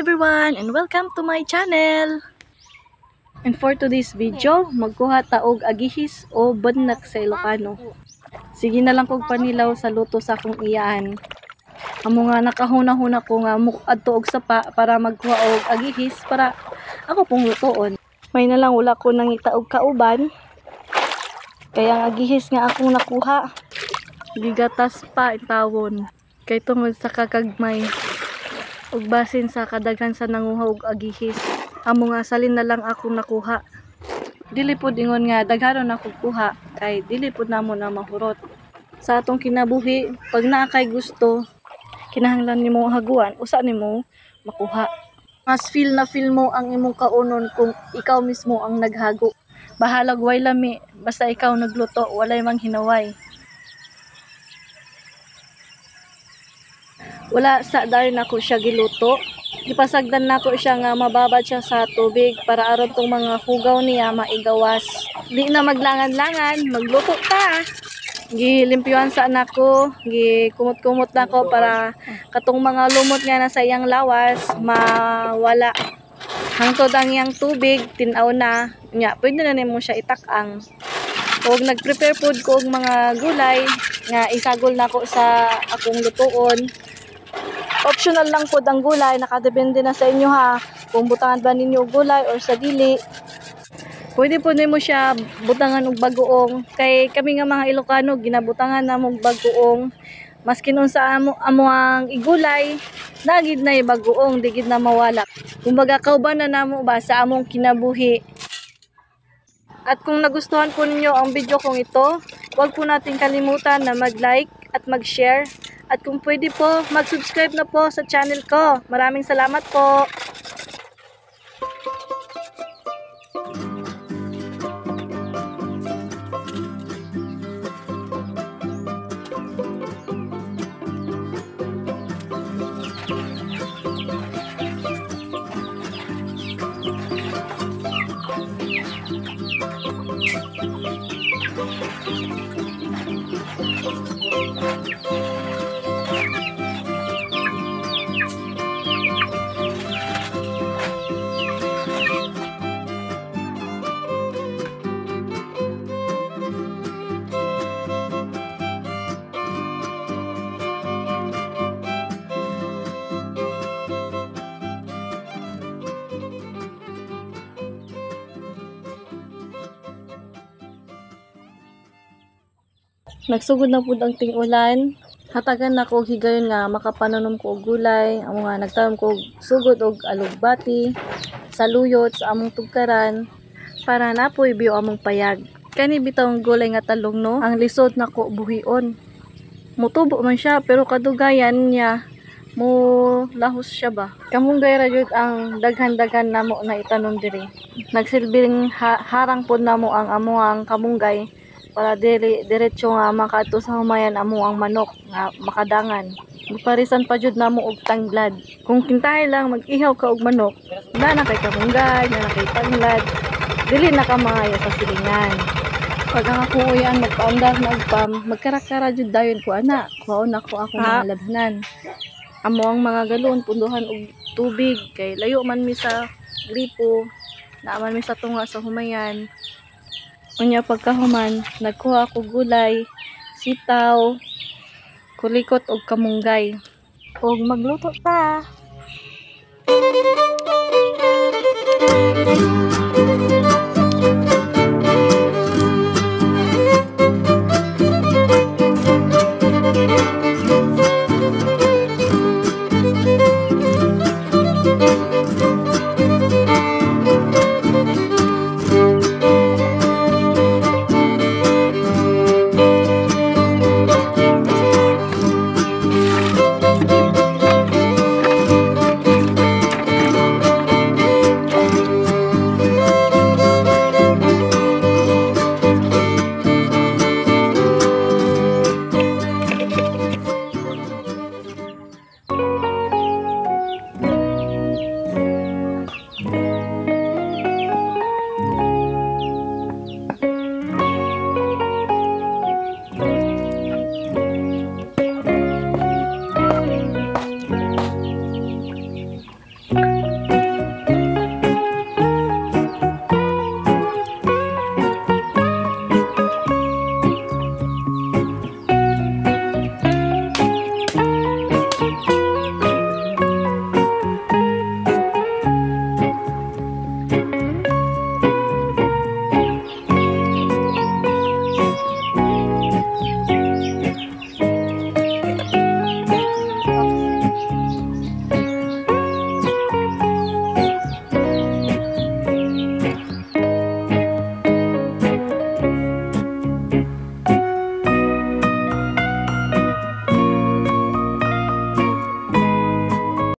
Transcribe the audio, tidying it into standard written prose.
everyone and welcome to my channel. And for today's video, magkuha taog agihis o banak sa Ilocano. Sige na lang kog panilaw sa luto sa akong iyaan. Amo nga nakahuna-huna ko nga adto og sapa para magkuha og agihis para ako pong lutoon. May na lang wala ko nang itaog kauban. Kaya ang agihis nga akong nakuha, gigatas pa intawon. Kay tungod sa kakagmay ug basin sa kadaghan sa nanguha og agihis, amo nga salin na lang ako nakuha. Dili pud ingon nga daghanon ako kuha kay dili pud namo na mahurot. Sa atong kinabuhi, pag naa kay gusto, kinahanglan nimo haguan usa nimo makuha. Mas feel mo ang imong kaunon kung ikaw mismo ang naghago. Bahalag way lami basta ikaw nagluto, walay mang hinaway. Wala sa dayon nako siya giluto. Gipasagdan nako siya nga mababad siya sa tubig para aron tong mga hugaw niya maigawas. Di na maglangan-langan, magluto ta. Gilimpyuhan sa nako, gikumot-kumot nako para katong mga lumot nga nasa iyang lawas mawala. Hangtod ang iyang tubig tin-aw na, nya pwede na nimo siya itak-ang. Og nag-prepare food ko og mga gulay nga isagol nako sa akong lutoon. Optional lang po ang gulay, nakadepende na sa inyo ha. Kung butangan ba ninyo gulay or sa dili. Pwede po nimo siya butangan og bagoong. Kay kami nga mga Ilocano, ginabutangan na mong bagoong. Maskin unsa amo ang igulay, nagid na bagoong, digid na mawala. Kumbaga kauban na namo ba sa among kinabuhi. At kung nagustuhan po ninyo ang video kong ito, huwag po natin kalimutan na mag-like at mag-share. At kung pwede po, mag-subscribe na po sa channel ko. Maraming salamat po. Nagsugod na pud ang ting-ulan. Hatagan na ko og higayon nga makapananom ko og gulay. Amo nga nagtanom ko og sugod og alugbati, saluyot sa among tugkaran para napoy biyo among payag. Kani bitaw ang gulay nga talong no, ang lisod nako buhion. Mutubo man siya pero kadugayan niya mo lahos siya ba. Kamunggay ra jud ang daghan-daghan namo na itanom diri. Nagsilbing harang pud namo ang amuang kamunggay para diretso nga makaadto sa humayan amo ang manok nga makadangan. Parisan pa jud namo og tanglad. Kung kintahay lang mag-ihaw ka og manok, na kay kamunggay, na kay tanglad, dili na ka maayo sa silingan. Pag ang akong uyan magpaundar na og pam, magkarakara jud dayon ko ana. Kuhaon ako mga labhanan. Amo ang mga galon punduhan og tubig kay layo man mi sa gripo, naaman mi sa tunga sa humayan. Unya pagkahuman, nagkuha ako gulay, sitaw, kulikot og kamunggay. Og magluto ta.